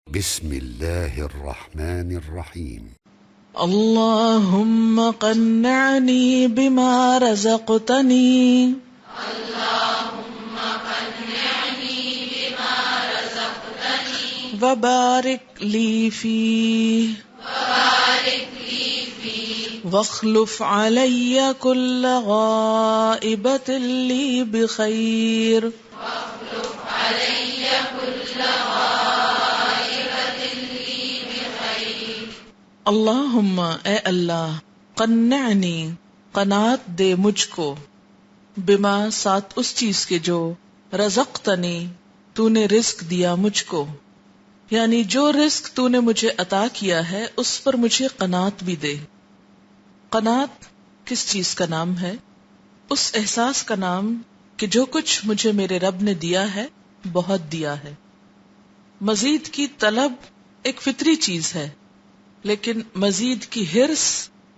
بسم اللہ الرحمن الرحیم اللهم قنعني بما رزقتني وبارك لي فيه واخلف علي كل غائبة لي بخير اللہم اے اللہ قنعنی قناعت دے مجھ کو بما ساتھ اس چیز کے جو رزقتنی تو نے رزق دیا مجھ کو، یعنی جو رزق تو نے مجھے عطا کیا ہے اس پر مجھے قناعت بھی دے۔ قناعت کس چیز کا نام ہے؟ اس احساس کا نام کہ جو کچھ مجھے میرے رب نے دیا ہے بہت دیا ہے۔ مزید کی طلب ایک فطری چیز ہے، لیکن مزید کی حرص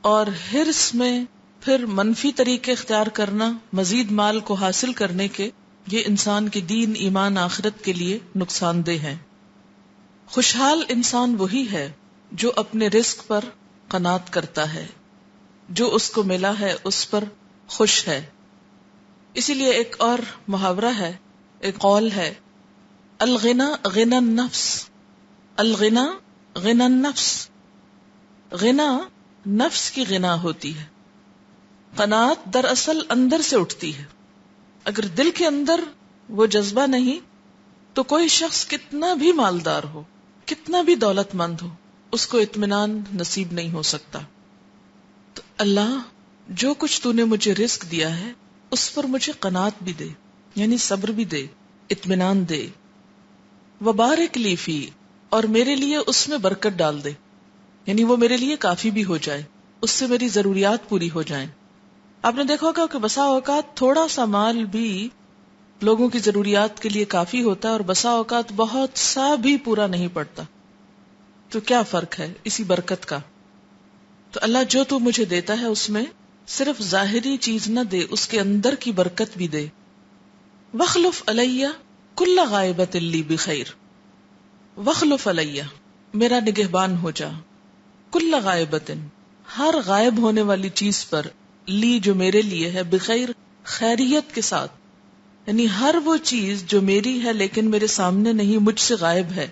اور حرص میں پھر منفی طریقے اختیار کرنا مزید مال کو حاصل کرنے کے، یہ انسان کے دین ایمان آخرت کے لیے نقصان دہ ہے۔ خوشحال انسان وہی ہے جو اپنے رزق پر قناعت کرتا ہے، جو اس کو ملا ہے اس پر خوش ہے۔ اسی لیے ایک اور محاورہ ہے، ایک قول ہے، الغنا غنا النفس، الغنا غنا النفس، غنا نفس کی غنا ہوتی ہے، قناعت دراصل اندر سے اٹھتی ہے۔ اگر دل کے اندر وہ جذبہ نہیں تو کوئی شخص کتنا بھی مالدار ہو، کتنا بھی دولت مند ہو، اس کو اطمینان نصیب نہیں ہو سکتا۔ تو اللہ جو کچھ تو نے مجھے رزق دیا ہے اس پر مجھے قناعت بھی دے، یعنی صبر بھی دے، اطمینان دے۔ وبارک لی فی، اور میرے لیے اس میں برکت ڈال دے، یعنی وہ میرے لیے کافی بھی ہو جائے، اس سے میری ضروریات پوری ہو جائیں۔ آپ نے دیکھا ہوگا کہ بسا اوقات تھوڑا سا مال بھی لوگوں کی ضروریات کے لیے کافی ہوتا ہے اور بسا اوقات بہت سا بھی پورا نہیں پڑتا۔ تو کیا فرق ہے؟ اسی برکت کا۔ تو اللہ جو تو مجھے دیتا ہے اس میں صرف ظاہری چیز نہ دے، اس کے اندر کی برکت بھی دے۔ وخلف علیہ کل غائبۃ لی بخیر، وخلف علیہ میرا نگہبان ہو جا، کل غائبۃ ہر غائب ہونے والی چیز پر، لی جو میرے لیے ہے، بخیر خیریت کے ساتھ، یعنی ہر وہ چیز جو میری ہے لیکن میرے سامنے نہیں، مجھ سے غائب ہے،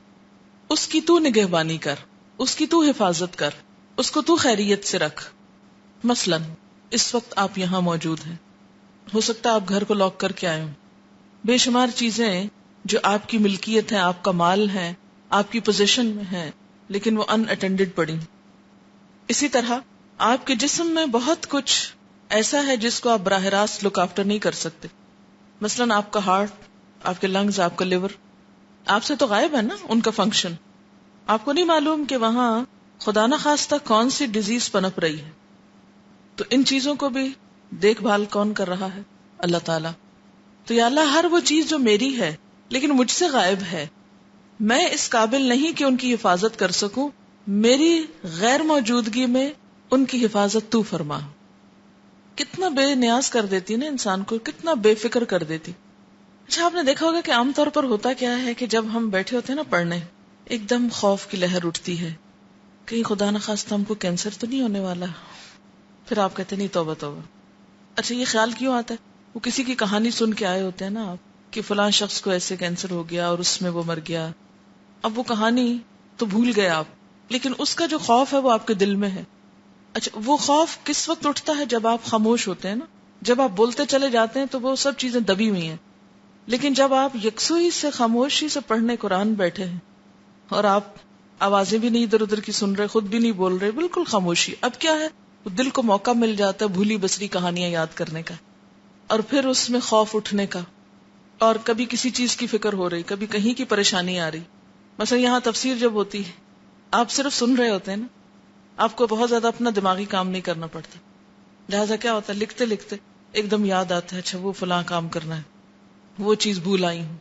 اس کی تو نگہبانی کر، اس کی تو حفاظت کر، اس کو تو خیریت سے رکھ۔ مثلا اس وقت آپ یہاں موجود ہیں، ہو سکتا ہے آپ گھر کو لاک کر کے آئے ہوں، بے شمار چیزیں جو آپ کی ملکیت ہیں، آپ کا مال ہے، آپ کی پوزیشن میں ہے، لیکن وہ ان اٹینڈڈ پڑی۔ اسی طرح آپ کے جسم میں بہت کچھ ایسا ہے جس کو آپ براہ راست لک آفٹر نہیں کر سکتے۔ مثلا آپ کا ہارٹ، آپ کے لنگز، آپ کا لیور، آپ سے تو غائب ہے نا ان کا فنکشن۔ آپ کو نہیں معلوم کہ وہاں خدا نہ خواستہ کون سی ڈیزیز پنپ رہی ہے۔ تو ان چیزوں کو بھی دیکھ بھال کون کر رہا ہے؟ اللہ تعالیٰ۔ تو یا اللہ ہر وہ چیز جو میری ہے لیکن مجھ سے غائب ہے، میں اس قابل نہیں کہ ان کی حفاظت کر سکوں، میری غیر موجودگی میں ان کی حفاظت تو فرما۔ کتنا بے نیاز کر دیتی نا انسان کو، کتنا بے فکر کر دیتی۔ اچھا آپ نے دیکھا ہوگا کہ عام طور پر ہوتا کیا ہے کہ جب ہم بیٹھے ہوتے ہیں نا پڑھنے، ایک دم خوف کی لہر اٹھتی ہے، کہیں خدا نہ خواستہ ہم کو کینسر تو نہیں ہونے والا، پھر آپ کہتے نہیں توبہ توبہ۔ اچھا یہ خیال کیوں آتا ہے؟ وہ کسی کی کہانی سن کے آئے ہوتے ہیں نا آپ، کہ فلاں شخص کو ایسے کینسر ہو گیا اور اس میں وہ مر گیا۔ اب وہ کہانی تو بھول گئے آپ، لیکن اس کا جو خوف ہے وہ آپ کے دل میں ہے۔ اچھا وہ خوف کس وقت اٹھتا ہے؟ جب آپ خاموش ہوتے ہیں نا، جب آپ بولتے چلے جاتے ہیں تو وہ سب چیزیں دبی ہوئی ہیں، لیکن جب آپ یکسوئی سے خاموشی سے پڑھنے قرآن بیٹھے ہیں اور آپ آوازیں بھی نہیں ادھر ادھر کی سن رہے، خود بھی نہیں بول رہے، بالکل خاموشی، اب کیا ہے؟ دل کو موقع مل جاتا ہے بھولی بسری کہانیاں یاد کرنے کا، اور پھر اس میں خوف اٹھنے کا، اور کبھی کسی چیز کی فکر ہو رہی، کبھی کہیں کی پریشانی آ رہی۔ مثلا یہاں تفسیر جب ہوتی ہے، آپ صرف سن رہے ہوتے ہیں نا، آپ کو بہت زیادہ اپنا دماغی کام نہیں کرنا پڑتا، لہٰذا کیا ہوتا ہے، لکھتے لکھتے ایک دم یاد آتا ہے، اچھا وہ فلاں کام کرنا ہے، وہ چیز بھول آئی ہوں،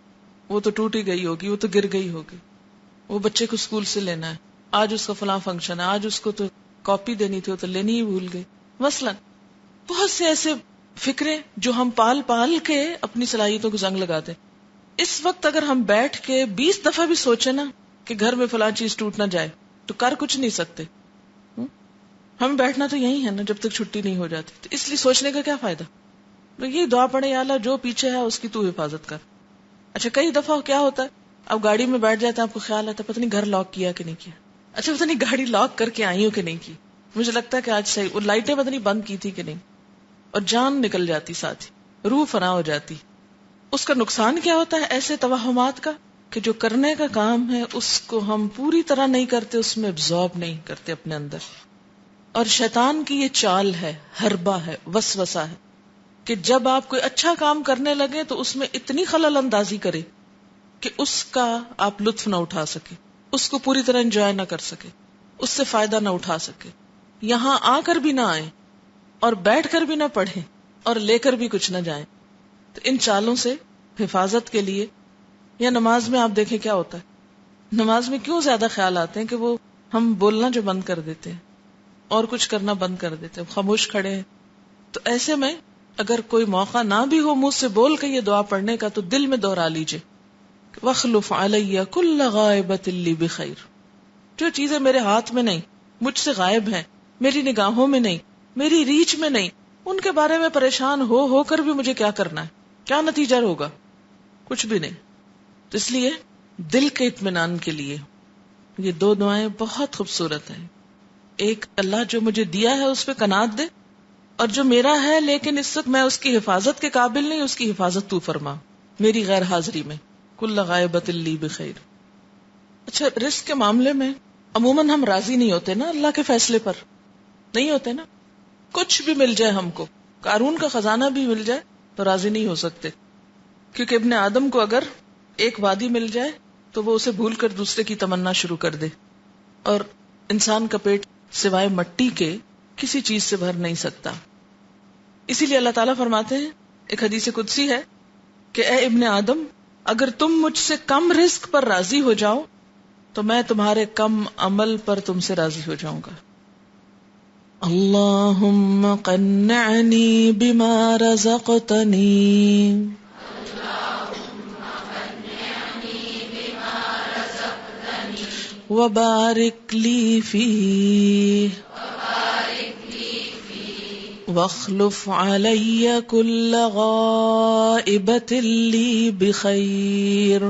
وہ تو ٹوٹی گئی ہوگی، وہ تو گر گئی ہوگی، وہ بچے کو اسکول سے لینا ہے، آج اس کا فلاں فنکشن ہے، آج اس کو تو کاپی دینی تھی، وہ تو لینی ہی بھول گئی۔ مثلا بہت سے ایسے فکریں جو ہم پال پال کے اپنی صلاحیتوں کو زنگ لگاتے ہیں۔ اس وقت اگر ہم بیٹھ کے 20 دفعہ بھی سوچیں نا کہ گھر میں فلاں چیز ٹوٹ نہ جائے تو کر کچھ نہیں سکتے. ہمیں بیٹھنا تو یہی ہے نا جب تک چھٹی نہیں ہو جاتی. تو اس لیے سوچنے کا کیا فائدہ؟ یہی دعا پڑھے یا اللہ جو پیچھے ہے اس کی تو حفاظت کر. اچھا کئی دفعہ کیا ہوتا ہے اب گاڑی میں بیٹھ جاتے ہیں آپ کو خیال آتا ہے پتہ نہیں گھر لاک کیا کہ نہیں کیا. اچھا پتہ نہیں گاڑی لاک کر کے آئی ہو کہ نہیں کی. مجھے لگتا ہے کہ آج صحیح وہ لائٹیں پتہ نہیں بند کی تھی کہ نہیں, اور جان نکل جاتی ساتھ ہی, روح فنا ہو جاتی. اس کا نقصان کیا ہوتا ہے ایسے توہمات کا کہ جو کرنے کا کام ہے اس کو ہم پوری طرح نہیں کرتے, اس میں ابزارب نہیں کرتے اپنے اندر. اور شیطان کی یہ چال ہے, حربہ ہے, وسوسہ ہے کہ جب آپ کوئی اچھا کام کرنے لگے تو اس میں اتنی خلل اندازی کرے کہ اس کا آپ لطف نہ اٹھا سکے, اس کو پوری طرح انجوائے نہ کر سکے, اس سے فائدہ نہ اٹھا سکے, یہاں آ کر بھی نہ آئے اور بیٹھ کر بھی نہ پڑھیں اور لے کر بھی کچھ نہ جائیں. تو ان چالوں سے حفاظت کے لیے یا نماز میں آپ دیکھیں کیا ہوتا ہے, نماز میں کیوں زیادہ خیال آتے ہیں کہ وہ ہم بولنا جو بند کر دیتے ہیں اور کچھ کرنا بند کر دیتے ہیں, خاموش کھڑے ہیں. تو ایسے میں اگر کوئی موقع نہ بھی ہو منہ سے بول کے یہ دعا پڑھنے کا تو دل میں دوہرا لیجئے وَاخْلُفْ عَلَيَّ كُلَّ غَائِبَةٍ لِّي بِخَيْرٍ. جو چیزیں میرے ہاتھ میں نہیں, مجھ سے غائب ہیں, میری نگاہوں میں نہیں, میری ریچ میں نہیں, ان کے بارے میں پریشان ہو کر بھی مجھے کیا کرنا ہے, کیا نتیجہ ہوگا, کچھ بھی نہیں. تو اس لیے دل کے اطمینان کے لیے یہ دو دعائیں بہت خوبصورت ہیں. ایک اللہ جو مجھے دیا ہے اس پہ قناعت دے, اور جو میرا ہے لیکن اس وقت میں اس کی حفاظت کے قابل نہیں, اس کی حفاظت تو فرما میری غیر حاضری میں. کل غائبۃ لی بخیر. اچھا رزق کے معاملے میں عموماً ہم راضی نہیں ہوتے نا اللہ کے فیصلے پر, نہیں ہوتے نا. کچھ بھی مل جائے ہم کو, قارون کا خزانہ بھی مل جائے تو راضی نہیں ہو سکتے, کیونکہ ابن آدم کو اگر ایک وادی مل جائے تو وہ اسے بھول کر دوسرے کی تمنا شروع کر دے, اور انسان کا پیٹ سوائے مٹی کے کسی چیز سے بھر نہیں سکتا. اسی لیے اللہ تعالیٰ فرماتے ہیں, ایک حدیث قدسی ہے کہ اے ابن آدم اگر تم مجھ سے کم رزق پر راضی ہو جاؤ تو میں تمہارے کم عمل پر تم سے راضی ہو جاؤں گا. اللہم قنعنی بما رزقتنی وبارک لی فیہ واخلف علی کل غائبۃ لی بخیر.